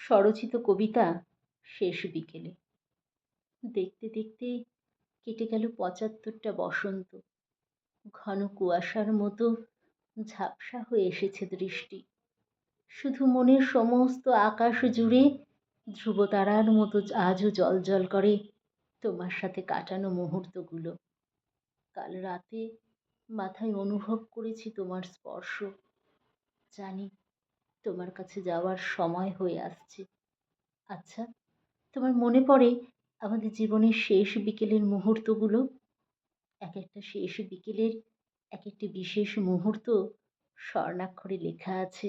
স্বরচিত কবিতা শেষ বিকেলে। দেখতে দেখতে কেটে গেল ৭৫টা বসন্ত। ঘন কুয়াশার মতো ঝাপসা হয়ে এসেছে দৃষ্টি। শুধু মনের সমস্ত আকাশ জুড়ে ধ্রুবতারার মতো আজও জ্বলজ্বল করে তোমার সাথে কাটানো মুহূর্তগুলো। কাল রাতে মাথায় অনুভব করেছি তোমার স্পর্শ। জানি তোমার কাছে যাওয়ার সময় হয়ে আসছে। আচ্ছা, তোমার মনে পড়ে আমাদের জীবনের শেষ বিকেলের মুহূর্তগুলো? একেকটা শেষ বিকেলের একেকটি বিশেষ মুহূর্ত স্বর্ণাক্ষরে লেখা আছে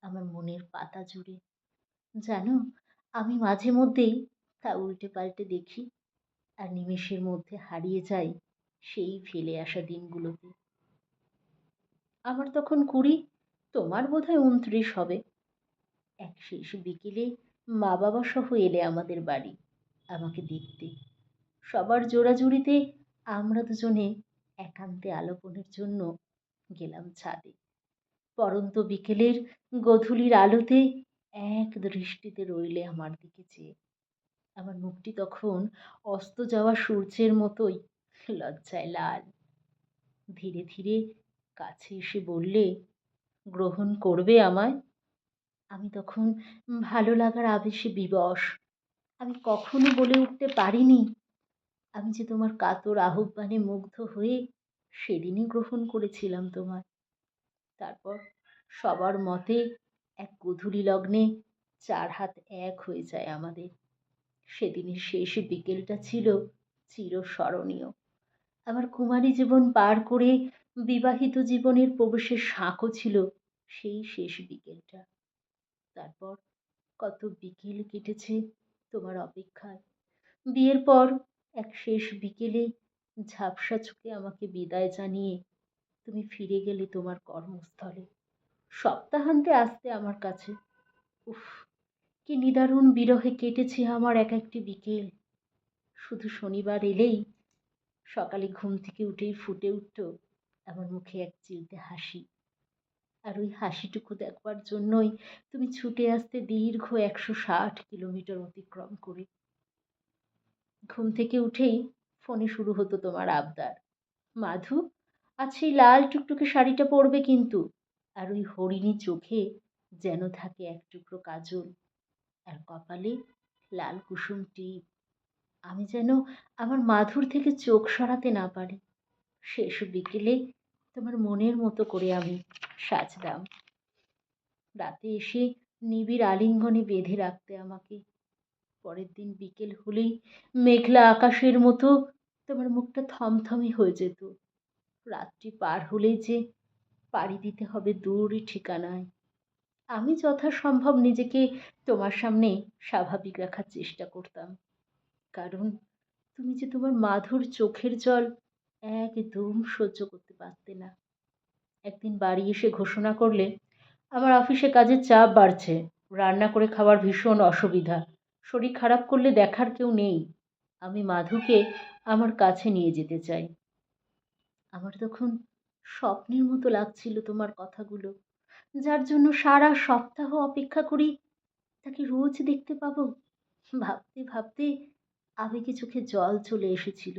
আমার মনের পাতা জুড়ে। জানো, আমি মাঝে মধ্যেই তা উল্টে পাল্টে দেখি আর নিমেষের মধ্যে হারিয়ে যাই সেই ফেলে আসা দিনগুলোতে। আমার তখন ২০, তোমার বোধহয় ২৯ হবে। এক শেষ বিকেলে মা বাবা সহ এলে আমাদের বাড়ি আমাকে দেখতে। সবার জোড়াজুড়িতে আমরা দুজনে একান্তে আলাপনের জন্য গেলাম ছাদে। পড়ন্ত বিকেলের গোধূলির আলোতে এক দৃষ্টিতে রইলে আমার দিকে চেয়ে। আমার মুখটি তখন অস্ত যাওয়া সূর্যের মতোই লজ্জায় লাল। ধীরে ধীরে কাছে এসে বললে, গ্রহণ করবে আমায়? আমি তখন ভালো লাগার আবেশে বিবশ। আমি কখনো বলে উঠতে পারিনি আমি যে তোমার কাতর আহ্বানে মুগ্ধ হয়ে সেদিনই গ্রহণ করেছিলাম তোমায়। তারপর সবার মতে এক গোধূলি লগ্নে ৪ হাত এক হয়ে যায় আমাদের। সেদিনের শেষ বিকেলটা ছিল চিরস্মরণীয়। আমার কুমারী জীবন পার করে বিবাহিত জীবনের প্রবেশের সাঁকো ছিল সেই শেষ বিকেলটা। তারপর কত বিকেল কেটেছে তোমার অপেক্ষায়। বিয়ের পর এক শেষ বিকেলে ঝাপসা চোখে আমাকে বিদায় জানিয়ে তুমি ফিরে গেলে তোমার কর্মস্থলে। সপ্তাহান্তে আসতে আমার কাছে। উফ, কি নিদারুণ বিরহে কেটেছে আমার এক একটি বিকেল। শুধু শনিবার এলেই সকালে ঘুম থেকে উঠেই ফুটে উঠত আমার মুখে এক চিলতে হাসি। আর ওই হাসিটুকু দেখবার জন্যই তুমি ছুটে আসতে দীর্ঘ ১৬০ কিলোমিটার অতিক্রম করে। ঘুম থেকে উঠেই ফোনে শুরু হতো তোমার আবদার, মাধু, আজ সেই লাল টুকটুকে শাড়িটা পরবে কিন্তু। আর ওই হরিণী চোখে যেন থাকে এক টুকরো কাজল, আর কপালে লাল কুসুম টিপ। আমি যেন আমার মাধুর থেকে চোখ সরাতে না পারি। শেষ বিকেলে তোমার মনের মতো করে আমি সাজতাম। রাতে এসে নিবিড় আলিঙ্গনে বেঁধে রাখতে আমাকে। পরের দিন বিকেল হলেই মেঘলা আকাশের মতো তোমার মুখটা থমথমে হয়ে যেত। রাত্রি পার হলেই যে পাড়ি দিতে হবে দূরই ঠিকানায়। আমি যথাসম্ভব নিজেকে তোমার সামনে স্বাভাবিক রাখার চেষ্টা করতাম, কারণ তুমি যে তোমার মাধুর চোখের জল একদম সহ্য করতে পারতে না। একদিন বাড়ি এসে ঘোষণা করলে, আমার অফিসে কাজের চাপ বাড়ছে, রান্না করে খাওয়ার ভীষণ অসুবিধা, শরীর খারাপ করলে দেখার কেউ নেই, আমি মাধুকে আমার কাছে নিয়ে যেতে চাই। আমার তখন স্বপ্নের মতো লাগছিল তোমার কথাগুলো, যার জন্য সারা সপ্তাহ অপেক্ষা করি তাকে রোজ দেখতে পাবো। ভাবতে ভাবতে আবেগে চোখে জল চলে এসেছিল।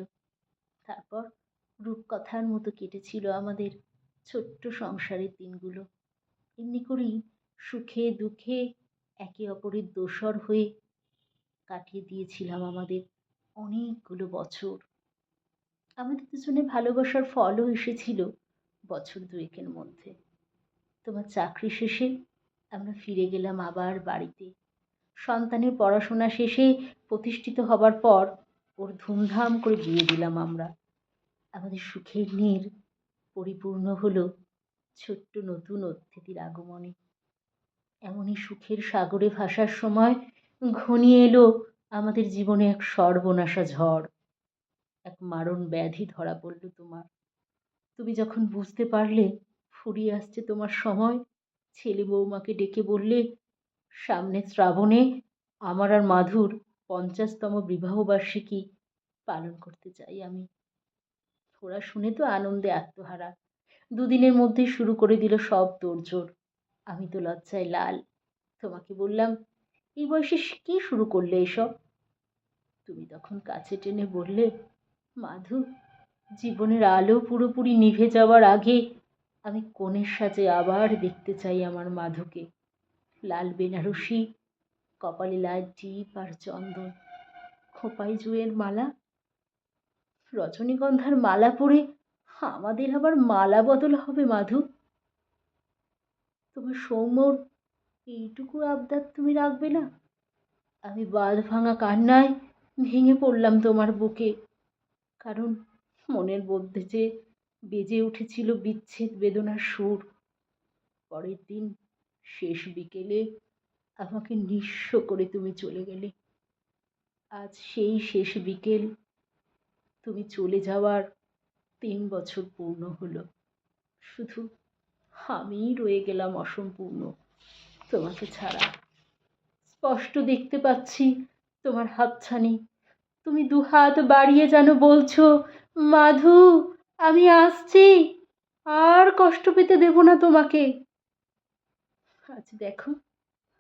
তারপর রূপকথার মতো কেটেছিল আমাদের ছোট্ট সংসারের দিনগুলো। এমনি করেই সুখে দুঃখে একে অপরের দোসর হয়ে কাটিয়ে দিয়েছিলাম আমাদের অনেকগুলো বছর। আমাদের দুজনের ভালোবাসার ফলও এসেছিল বছর দুয়েকের মধ্যে। তোমার চাকরি শেষে আমরা ফিরে গেলাম আবার বাড়িতে। সন্তানের পড়াশোনা শেষে প্রতিষ্ঠিত হবার পর ওর ধুমধাম করে বিয়ে দিলাম আমরা। আমাদের সুখের নীড় পরিপূর্ণ হলো ছোট্ট নতুন অতিথির আগমনে। এমনই সুখের সাগরে ভাসার সময় ঘনিয়ে এলো আমাদের জীবনে এক সর্বনাশা ঝড়। এক মারণ ব্যাধি ধরা পড়ল তোমার। তুমি যখন বুঝতে পারলে ফুরিয়ে আসছে তোমার সময়, ছেলে বৌমাকে ডেকে বললে, সামনে শ্রাবণে আমার আর মাধুর ৫০তম বিবাহবার্ষিকী পালন করতে চাই আমি। ওরা শুনে তো আনন্দে আত্মহারা। দুদিনের মধ্যেই শুরু করে দিল সব তোড়জোড়। আমি তো লজ্জায় লাল। তোমাকে বললাম, এই বয়সে কি শুরু করলে এসব? তুমি তখন কাছে টেনে বললে, মাধু, জীবনের আলো পুরোপুরি নিভে যাওয়ার আগে আমি কনের সাজে আবার দেখতে চাই আমার মাধুকে। লাল বেনারসি, কপালে লাল টিপ আর চন্দন, খোঁপায় জুঁয়ের মালা, রজনীগন্ধার মালা পরে আমাদের আবার মালা বদল হবে মাধু। তোমার সৌম্যর এইটুকু আবদার তুমি রাখবে না? আমি বাঁধ ভাঙা কান্নায় ভেঙে পড়লাম তোমার বুকে, কারণ মনের মধ্যে যে বেজে উঠেছিল বিচ্ছেদ বেদনার সুর। পরের দিন শেষ বিকেলে আমাকে নিঃস্ব করে তুমি চলে গেলে। আজ সেই শেষ বিকেল, তুমি চলে যাওয়ার 3 বছর পূর্ণ হলো। শুধু আমিই রয়ে গেলাম অসম্পূর্ণ তোমাকে ছাড়া। স্পষ্ট দেখতে পাচ্ছি তোমার হাতছানি, তুমি দুহাত বাড়িয়ে যেন বলছো, মাধু, আমি আসছি, আর কষ্ট পেতে দেব না তোমাকে। আজ দেখো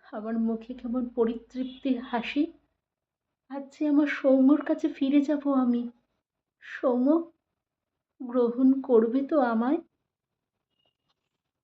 আমার মুখে কেমন পরিতৃপ্তির হাসি। আজ যে আমার সৌম্যর কাছে ফিরে যাব আমি। সৌম্য, গ্রহণ করবে তো আমায়?